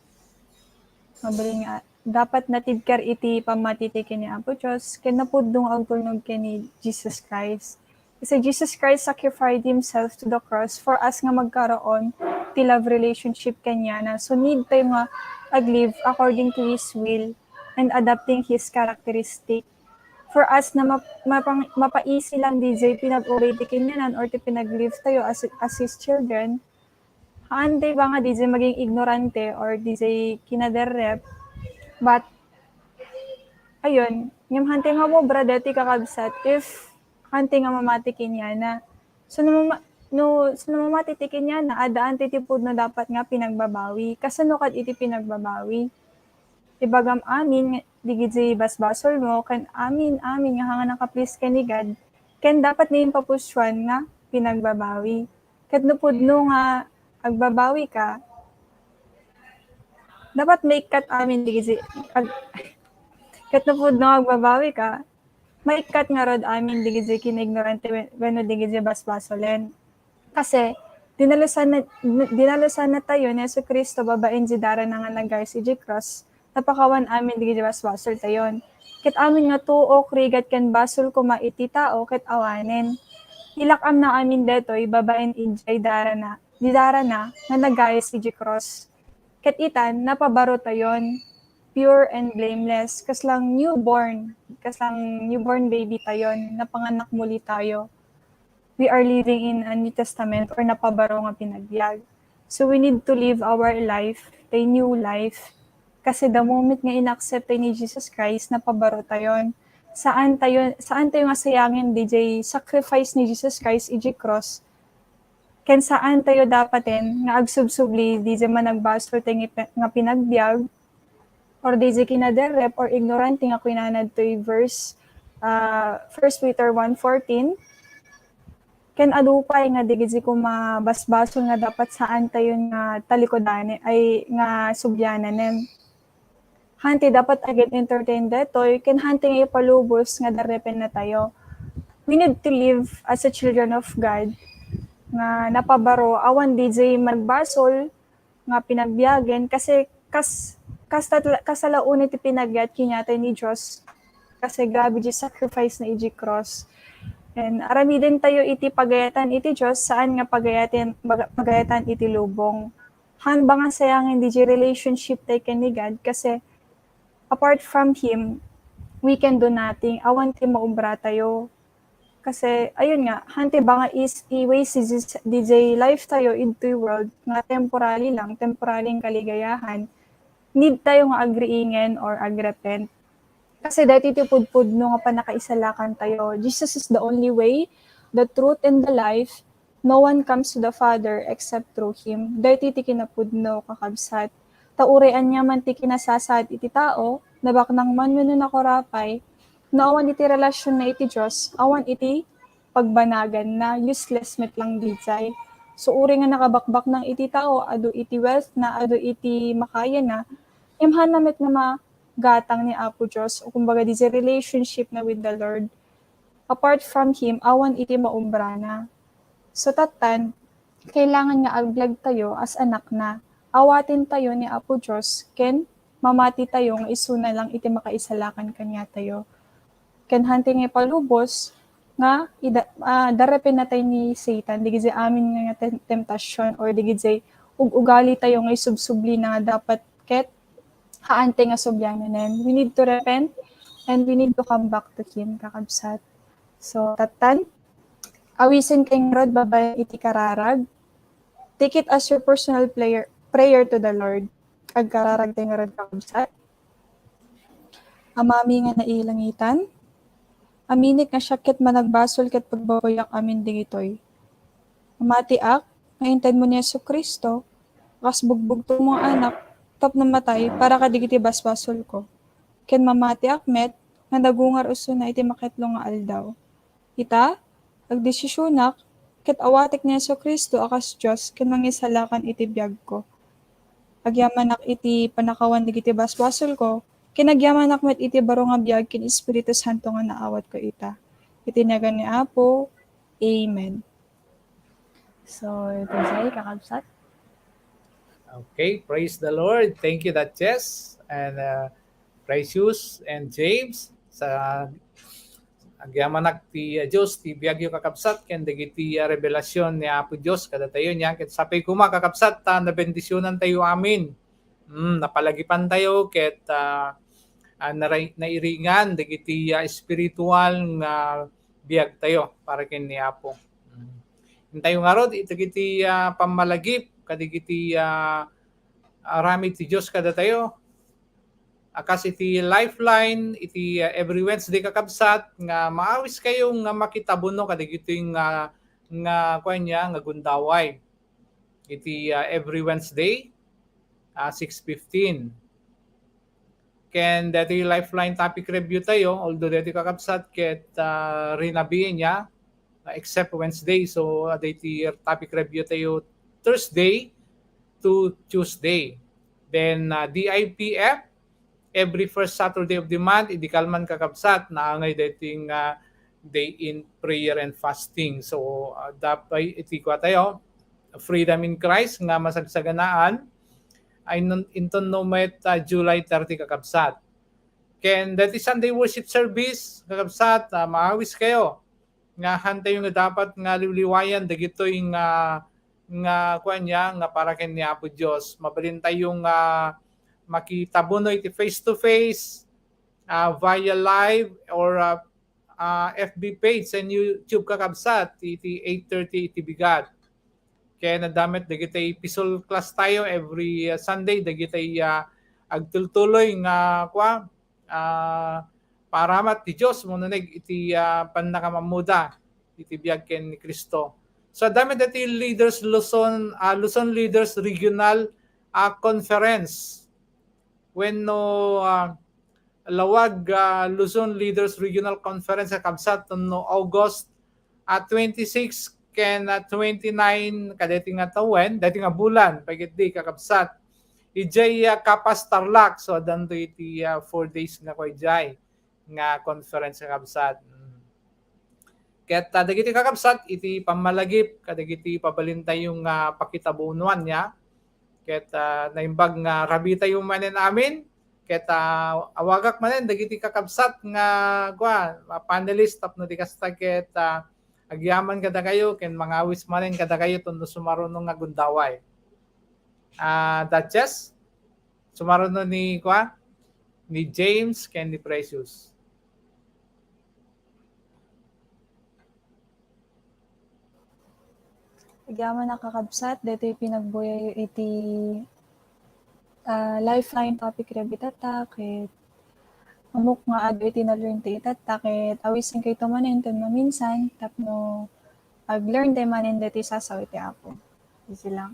Mabalin nga dapat natidkar iti pamatitikin ni Apo Diyos, ken napudong agtulnog ken ni Jesus Christ. Kasi Jesus Christ sacrificed himself to the cross for us nga magkaroon ti love relationship kanya na. So need tayo nga aglive according to His will and adapting His characteristic. For us na mapaisi lang DJ pinag-uri ti kinyanan or ti pinag-live tayo as His children, haantay ba nga DJ maging ignorante or DJ kinaderrep, but ayun, yung hante nga mo brada ti kakabsat if hante nga mamatikin niya na. So namamatikin niya na adaan ti tipod na dapat nga pinagbabawi. Kasano kad iti pinagbabawi? Ibagam amin digiti basbasol mo kan amin nga hanga nakaplis ken ni God ken dapat ni papuswan nga pinagbabawi. Ket no pudno nga agbabawi ka, dapat make cut amin digiti ket no pudno agbabawi ka, maikat nga rod amin digiti kinignorante wenno digiti basbasolen. Kasi dinalusan na tayo ni Yesu Kristo babaen di dara na nga nagay si Cross, napakawan amin digiti basbasol tayon. Ket amin nga tuo krigat ken basol kuma iti tao ket awanen. Hilakam na amin detoy babaen ijay dara na nga nagay si Cross. Ket itan napabaro tayon pure and blameless, kaslang newborn baby tayon, napanganak muli tayo. We are living in a New Testament or napabaro nga pinagbiag. So we need to live our life, a new life. Kasi the moment nga in-accept tayo ni Jesus Christ, napabaro tayon. Saan tayo nga sayangin DJ sacrifice ni Jesus Christ iji cross. Ken saan tayo dapaten nga agsubsubli DJ man nagbasto tayo nga pinagbiag or DJ kinaderrep or ignorante nga kinanad to verse 1 Peter 1:14. Ken adupay nga digiti ko mabasbasol nga dapat saan tayo nga talikodan ay nga subyanen. Hanti dapat agad entertain detoy ken hanti nga ipalubos nga darepen na tayo. We need to live as a children of God nga napabaro awan DJ magbasol nga pinagbiagen kasi kasalaun iti pinagyat kinyatay ni Diyos kasi grabe di sacrifice na iji cross. And aramiden tayo iti pagayatan iti Diyos saan nga pagayatan iti lubong. Han ba nga sayangin di relationship tayo ken ni God kasi apart from Him, we can do nothing. Awan ti maumbra tayo. Kasi, ayun nga, hanti ba nga is i-ways DJ life tayo into the world nga temporary lang, temporaryng kaligayahan. Need tayo nga agreeingen or agrepent. Kasi dati tipudpud no nga panakaisalakan tayo. Jesus is the only way, the truth, and the life. No one comes to the Father except through Him. Dati ti kinapudno kakabsat. Taurean niya man ti kinasasad iti tao, nabaknang man wenno nakorapay, na awan iti relasyon na iti Diyos, awan iti pagbanagan na useless met lang dijay. So uri nga nakabakbak ng iti tao, adu iti wealth na, adu iti makaya na, imhan na met nga magatang ni Apo Diyos, o kumbaga di relationship na with the Lord. Apart from Him, awan iti maumbra na. So tatan, kailangan nga aglag tayo as anak na, awatin tayo ni Apo Diyos, ken mamati tayo nga isuna lang iti makaisalakan kanya tayo. Ken hunting ipalubos nga darepin na tayo ni Satan digiti amin nga temptasyon or digiti ugali tayo nga isubsubli na dapat ket haante nga subyanen. We need to repent and we need to come back to Him kakabsat. So tatan, awisin kay rod babay iti kararag. Take it as your personal prayer to the Lord. Agkararag tayo nga rod kakabsat. Amami nga nailangitan, aminik nga syakit managbasol ket pagbabayak amin digitoy. Amatiak, nga inted mo ni Yesu Kristo, kas bugbugto mo anak, tap namatay, para kadigiti basbasol ko. Ken mamatiak met, nga nagungar uso na iti makitlong nga aldaw. Ita, agdesisyonak, ket awatik ni Yesu Kristo akas Diyos, ken mangisalakan iti biyag ko. Agyamanak iti panakawan digiti basbasol ko, kinagyamanak met iti baro nga biyag ken Espiritu Santo nga naawat ko ita. Itinagan ni Apo. Amen. So, ito sa'yo, kakabsat.
Okay, praise the Lord. Thank you, Duchess. And Precious and James sa agyamanak ti Dios ti biagyo kakabsat ken dagiti revelasyon ni Apo Dios kada tayo niya ket sapay kuma kakabsat ta nabendisyonan tayo amin. Napalagipan tayo ket nairingan dagiti spiritual nga biag tayo para ken ni Apo. Hintayo nga rod itagiti pamalagip kadigiti arami ti Dios kada tayo. Akas iti lifeline iti every Wednesday kakabsat nga maawis kayo nga makitabuno kadigiti nga kuanya nga gundaway. Iti every Wednesday 6:15. Ken dati lifeline topic review tayo although dati kakabsat ket rinabihin niya except Wednesday. So, dati topic review tayo Thursday to Tuesday. Then, DIPF, every first Saturday of the month, idikalman kakabsat na angay dating day in prayer and fasting. So, dapat itikwa tayo, Freedom in Christ, nga masagsaganaan, ay inton nomet July 30 kakabsat. Ken, dati Sunday worship service, kakabsat, maawis kayo nga hantay nga dapat nga liwliwayan dagitoy nga kuanya nga para ken ni Apo Dios mabalin tayong makitabuno iti face to face via live or FB page and YouTube kakabsat iti 8:30 iti bigat kaya nadamit dagitay episode class tayo every Sunday dagitay agtultuloy nga paramat ti Diyos mununeg iti panakamamuda iti biag ken ni Kristo. So dami dati leaders Luzon Leaders Regional Conference. When lawag Luzon Leaders Regional Conference sa kabsat no August 26 ken 29 kadeti nga tawen, dati nga bulan pagit di kakabsat. Ijay Kapas Tarlac so danto iti 4 days nga koy jay nga conference nga kabsat. Ket dagiti kakabsat iti pamalagip kadagiti pabalintay yung pakitabunuan niya. Ket naimbag nga rabi tayo manen amin. Ket awagak manen dagiti kakabsat nga panelist tapno di kasta ket agyaman kada kayo ken mangawis manen kada kayo tondo sumaruno nga gundaway. Duchess sumaruno ni James ken ni Precious.
Igyaman nakakabsat, dito pinagboya iti lifeline topic rebitata, ket amok nga ado iti na-learn ti itata, ket awisin kayo tumanin, no minsan, tapno ag-learn tayo manin dito sasaw iti Apo. Easy lang.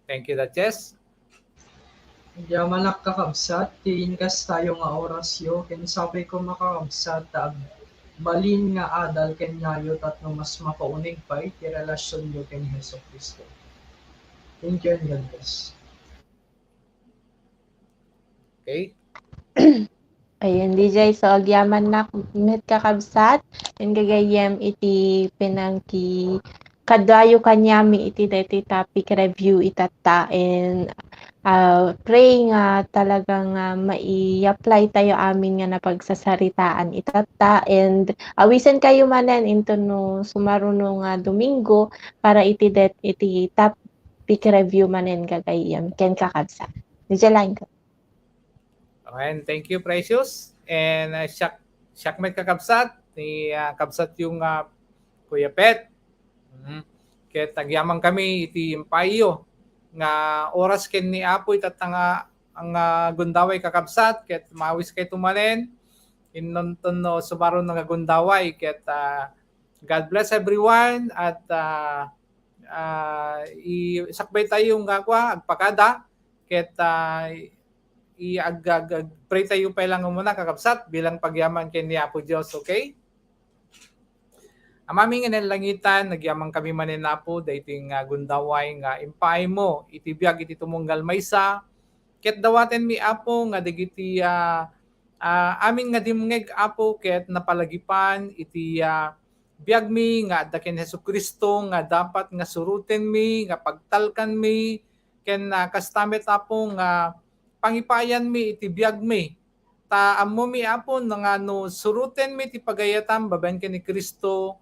Thank you, Duchess.
Yaman kakabsat, tiinkas tayo nga orasyo, ken sabay ko makakabsat, balin nga adal ken nayo tatno mas mapaunig pa iti relasyon yo ken Hesus Kristo. Thank you and God bless.
Okay.
Ayun, DJ, so agyaman na met kakabsat, and gagayem iti pinangki kadayo kanyami iti dati topic review itata and pray nga talagang mai-apply tayo amin nga napagsasaritaan itata and awisen kayo manen into no sumaruno nga Domingo para iti topic review manen gagayem ken kakabsat. DJ line ko.
Okay, thank you, Precious. And Shakmet kakabsat, ni kabsat yung Kuya Pet. Kaya tagyaman kami iti impayo nga oras ken ni Apo itatanga ang gundaway kakabsat ket mawis kay tumanen innonton no sumaron nga gundaway ket God bless everyone at isakbay tayo nga agpakada ket pray tayo pa lang muna kakabsat bilang pagyaman ken ni Apo Dios, okay? Amaming langitan, nagyamang kami manin na po, dating gundaway nga impay mo, itibiyag iti tumunggal maysa, ket dawaten mi Apo, nga digiti amin nga dimngeg Apo, ket napalagipan, iti biyag mi, nga daken Hesus Kristo, nga dapat nga suruten mi, nga pagtalkan mi, ken kastamet Apo, nga pangipayan mi iti biag mi. Ta ammo mi apo nga no suruten mi ti pagayatam babaen ken ni Kristo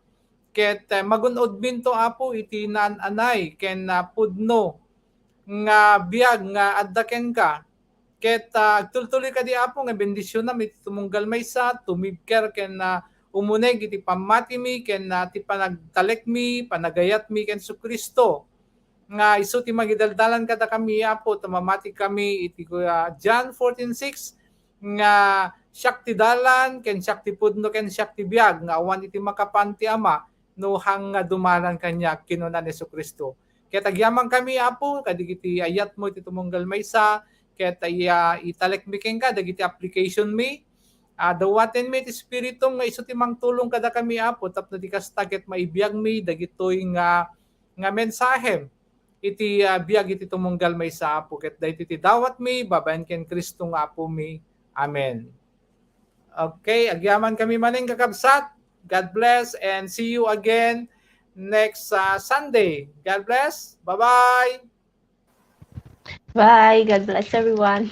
ket magunod binto apo iti naan-anay ken pudno nga biag nga adda ken ka. Ket agtultuloy ka di apo nga bendisyon na iti tumunggal maysa tumibker ken umuneg iti pamati mi ken ti panagtalek mi panagayat mi ken Kristo nga isu ti magidaldalan kada kami apo tamamati kami iti John 14:6 nga siak ti dalan ken siak ti pudno ken siak ti biag nga awan iti makapan ti Ama no hang nga dumanan kanya kinunan ni Kristo. Ket agyaman kami apo kadigiti ayat mo iti tumunggal maysa ket italek mi ken ka dagiti application mi dawaten mi ti espiritu nga isu ti mangtulong kada kami apo tapno di kasta ket maibiyag mi dagitoy nga mensahe iti biag iti tumunggal maysa apo ket daytoy ti dawat mi babaen ken Kristo nga apo mi. Amen. Okay, agyaman kami maning kakabsat. God bless and see you again next Sunday. God bless. Bye-bye.
Bye. God bless everyone.